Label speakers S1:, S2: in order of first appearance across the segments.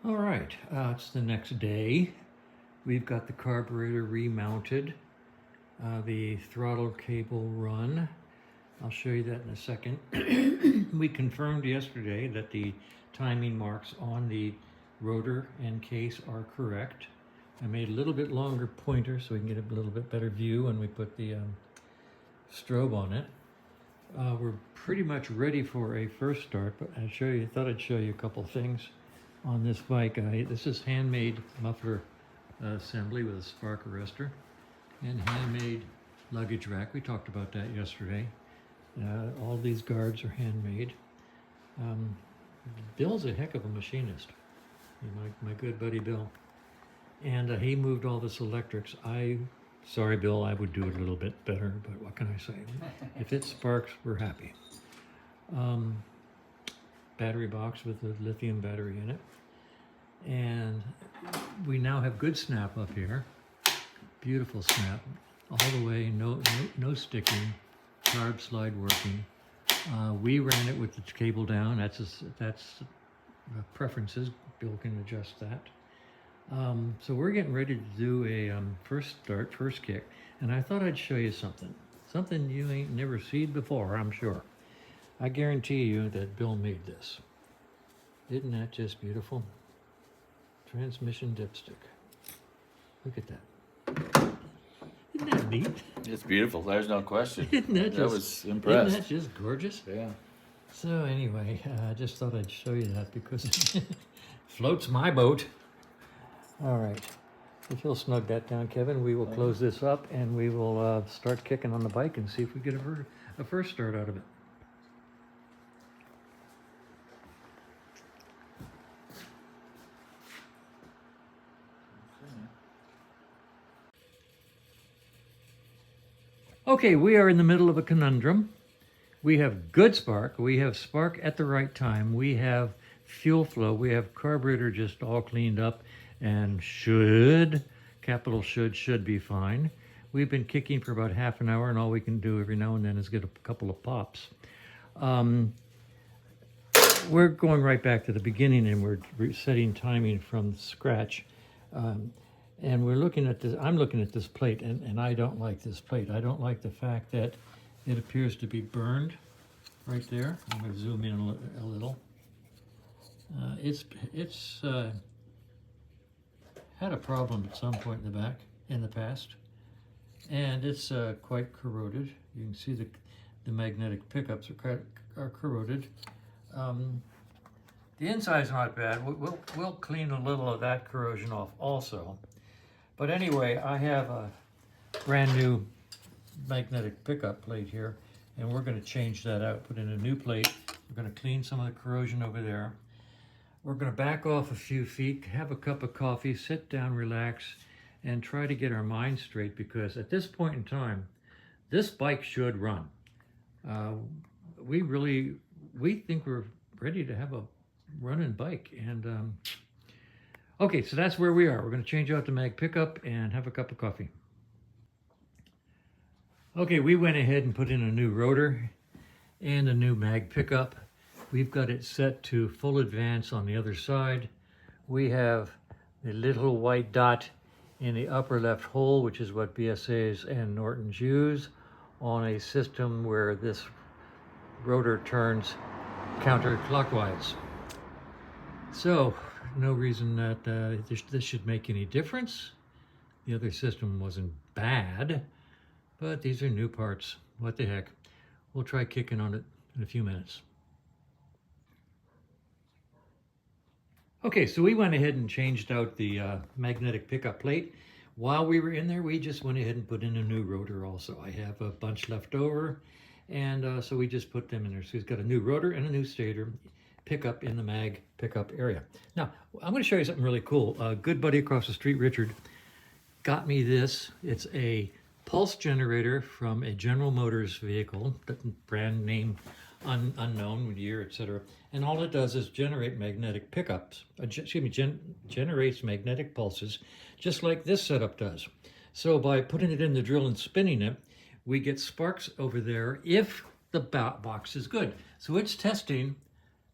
S1: All right, it's the next day. We've got the carburetor remounted, the throttle cable run. I'll show you that in a second. We confirmed yesterday that the timing marks on the rotor and case are correct. I made a little bit longer pointer so we can get a little bit better view when we put the strobe on it. We're pretty much ready for a first start, but thought I'd show you a couple things on this bike. This is handmade muffler assembly with a spark arrestor and handmade luggage rack. We talked about that yesterday. All these guards are handmade. Bill's a heck of a machinist, my good buddy Bill. And he moved all this electrics. Sorry Bill, I would do it a little bit better, but what can I say? If it sparks, we're happy. Battery box with a lithium battery in it. And we now have good snap up here. Beautiful snap all the way, no sticking, carb slide working. We ran it with the cable down. That's preferences. Bill can adjust that. So we're getting ready to do a first kick, and I thought I'd show you something you ain't never seen before, I'm sure. I guarantee you that Bill made this. Isn't that just beautiful? Transmission dipstick. Look at that. Isn't that neat?
S2: It's beautiful. There's no question.
S1: Isn't that
S2: I was impressed.
S1: Isn't that just gorgeous?
S2: Yeah.
S1: So anyway, I just thought I'd show you that because it floats my boat. All right. If you'll snug that down, Kevin, we will close this up and we will start kicking on the bike and see if we get a first start out of it. Okay, we are in the middle of a conundrum. We have good spark. We have spark at the right time. We have fuel flow. We have carburetor just all cleaned up and capital should be fine. We've been kicking for about half an hour, and all we can do every now and then is get a couple of pops. We're going right back to the beginning, and we're resetting timing from scratch. And we're looking at this. I'm looking at this plate, and I don't like this plate. I don't like the fact that it appears to be burned right there. I'm going to zoom in a little. It's had a problem at some point in the past, and it's quite corroded. You can see the magnetic pickups are corroded. The inside's not bad. We'll clean a little of that corrosion off also. But anyway, I have a brand new magnetic pickup plate here, and we're going to change that out, put in a new plate. We're going to clean some of the corrosion over there. We're going to back off a few feet, have a cup of coffee, sit down, relax, and try to get our minds straight, because at this point in time, this bike should run. We think we're ready to have a running bike, and okay, so that's where we are. We're going to change out the mag pickup and have a cup of coffee. Okay, we went ahead and put in a new rotor and a new mag pickup. We've got it set to full advance on the other side. We have the little white dot in the upper left hole, which is what BSAs and Nortons use on a system where this rotor turns counterclockwise. So, no reason that this should make any difference. The other system wasn't bad, but these are new parts. What the heck? We'll try kicking on it in a few minutes. Okay, so we went ahead and changed out the magnetic pickup plate. While we were in there, we just went ahead and put in a new rotor also. I have a bunch left over, and so we just put them in there. So he's got a new rotor and a new stator pickup in the mag pickup area. Now, I'm going to show you something really cool. A good buddy across the street, Richard, got me this. It's a pulse generator from a General Motors vehicle, brand name unknown, year, etc. And all it does is generate magnetic pickups, generates magnetic pulses, just like this setup does. So by putting it in the drill and spinning it, we get sparks over there if the box is good. So it's testing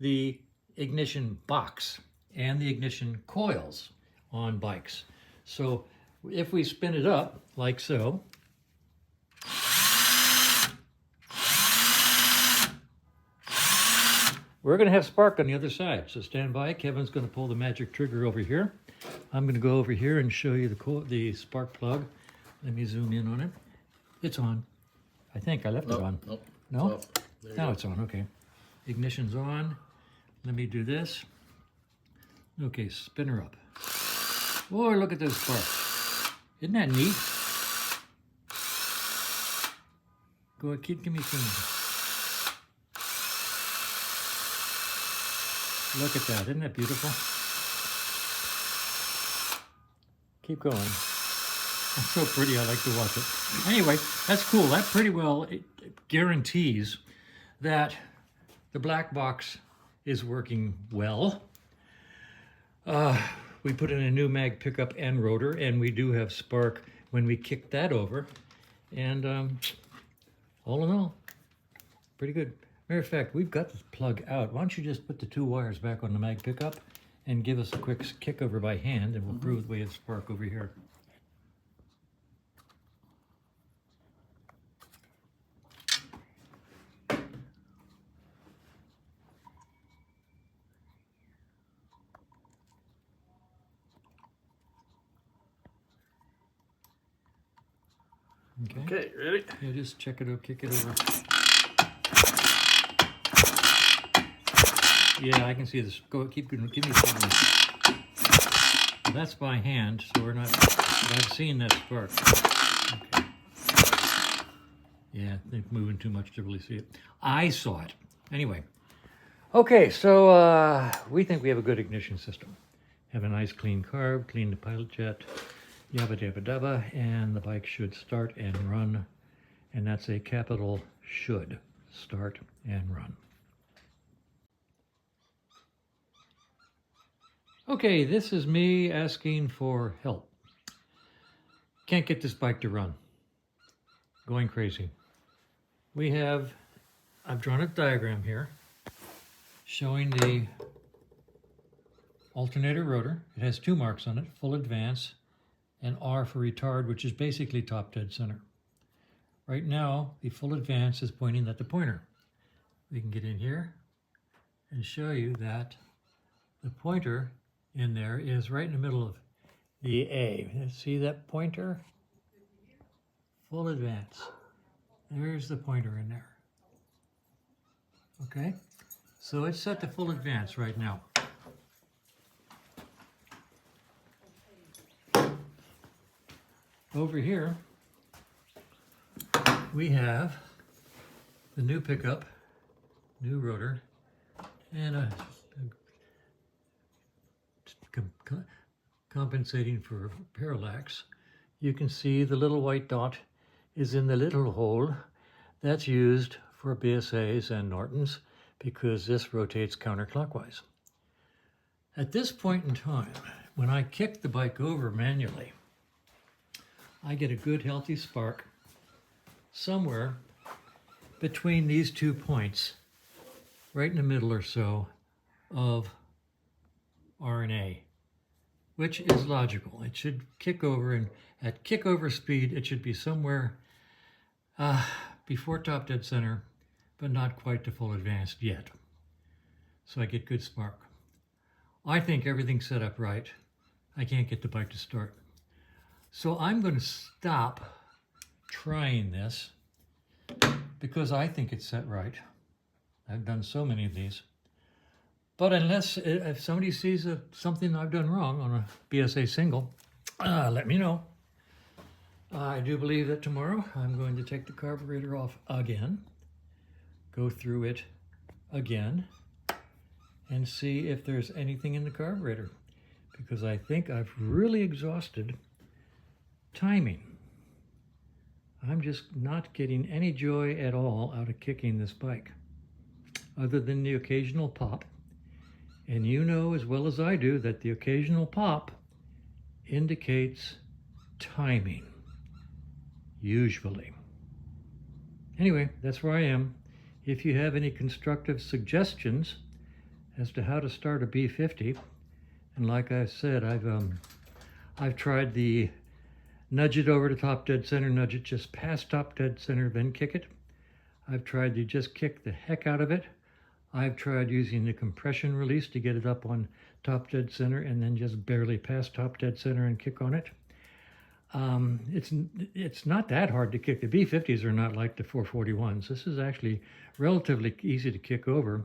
S1: the ignition box, and the ignition coils on bikes. So if we spin it up like so, we're going to have spark on the other side. So stand by. Kevin's going to pull the magic trigger over here. I'm going to go over here and show you the spark plug. Let me zoom in on it. It's on. I think I left it on.
S2: Nope.
S1: No?
S2: It's off. There you
S1: Now
S2: go.
S1: it's on. Okay. Ignition's on. Let me do this. Okay, spin her up. Oh, look at those sparks. Isn't that neat? Go ahead, give me some. Look at that. Isn't that beautiful? Keep going. It's so pretty. I like to watch it. Anyway, that's cool. That pretty well it guarantees that the black box is working well. We put in a new mag pickup and rotor, and we do have spark when we kick that over. And all in all, pretty good. Matter of fact, we've got this plug out. Why don't you just put the 2 wires back on the mag pickup and give us a quick kick over by hand, and we'll prove that we have spark over here.
S2: Okay, ready?
S1: Yeah, just check it out, kick it over. Yeah, I can see this. Go, keep going. Give me some. That's by hand, so we're not. But I've seen that spark. Okay. Yeah, they're moving too much to really see it. I saw it. Anyway. Okay, so we think we have a good ignition system. Have a nice clean carb, clean the pilot jet, yabba dabba dabba, and the bike should start and run. And that's a capital should. Start and run. Okay, this is me asking for help. Can't get this bike to run. Going crazy. I've drawn a diagram here showing the alternator rotor. It has 2 marks on it, full advance and R for retard, which is basically top dead center. Right now, the full advance is pointing at the pointer. We can get in here and show you that the pointer in there is right in the middle of the A. See that pointer? Full advance. There's the pointer in there. Okay? So it's set to full advance right now. Over here, we have the new pickup, new rotor, and a compensating for parallax. You can see the little white dot is in the little hole that's used for BSAs and Nortons because this rotates counterclockwise. At this point in time, when I kick the bike over manually, I get a good healthy spark somewhere between these 2 points, right in the middle or so of R and A, which is logical. It should kick over, and at kickover speed, it should be somewhere before top dead center, but not quite to full advanced yet. So I get good spark. I think everything's set up right. I can't get the bike to start. So I'm going to stop trying this because I think it's set right. I've done so many of these. But unless, if somebody sees something I've done wrong on a BSA single, let me know. I do believe that tomorrow I'm going to take the carburetor off again, go through it again, and see if there's anything in the carburetor, because I think I've really exhausted timing. I'm just not getting any joy at all out of kicking this bike, other than the occasional pop. And you know as well as I do that the occasional pop indicates timing, usually. Anyway, that's where I am. If you have any constructive suggestions as to how to start a B50, And like I said, I've tried the nudge it over to top dead center, nudge it just past top dead center, then kick it. I've tried to just kick the heck out of it. I've tried using the compression release to get it up on top dead center and then just barely past top dead center and kick on it. It's not that hard to kick. The B50s are not like the 441s. This is actually relatively easy to kick over.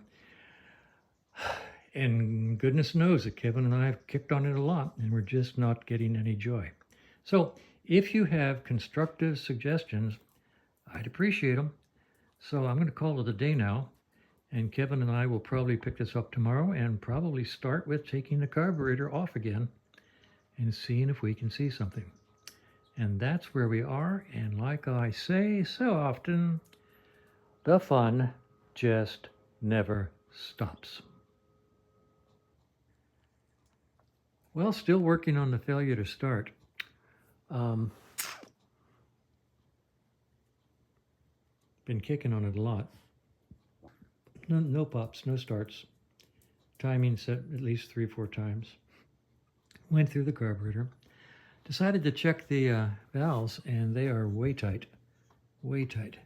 S1: And goodness knows that Kevin and I have kicked on it a lot, and we're just not getting any joy. So if you have constructive suggestions, I'd appreciate them. So I'm going to call it a day now, and Kevin and I will probably pick this up tomorrow and probably start with taking the carburetor off again and seeing if we can see something. And that's where we are, and like I say so often, the fun just never stops. Well, still working on the failure to start. Been kicking on it a lot. No pops, no starts. Timing set at least 3-4 times. Went through the carburetor. Decided to check the valves, and they are way tight. Way tight.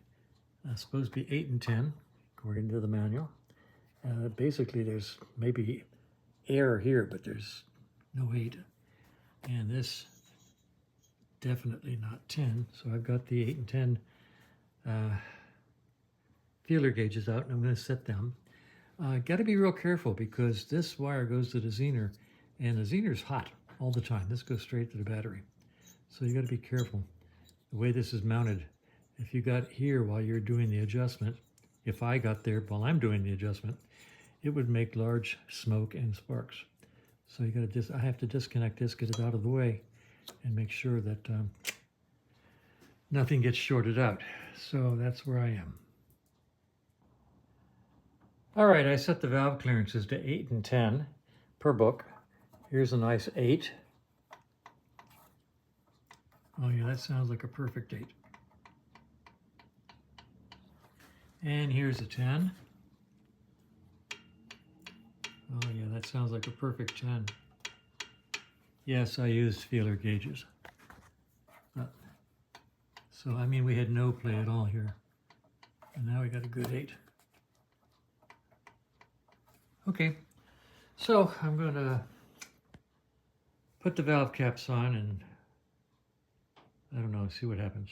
S1: Supposed to be 8 and 10, according to the manual. Basically, there's maybe air here, but there's no 8. And this, definitely not 10. So I've got the 8 and 10 feeler gauges out, and I'm going to set them. Got to be real careful because this wire goes to the zener, and the zener's hot all the time. This goes straight to the battery. So you got to be careful. The way this is mounted, if you got here while you're doing the adjustment, if I got there while I'm doing the adjustment, it would make large smoke and sparks. So you got to I have to disconnect this, get it out of the way, and make sure that nothing gets shorted out. So that's where I am. All right, I set the valve clearances to 8 and 10 per book. Here's a nice 8. Oh yeah, that sounds like a perfect 8. And here's a 10. Oh yeah, that sounds like a perfect 10. Yes, I used feeler gauges. So, I mean, we had no play at all here. And now we got a good 8. Okay, so I'm going to put the valve caps on and, I don't know, see what happens.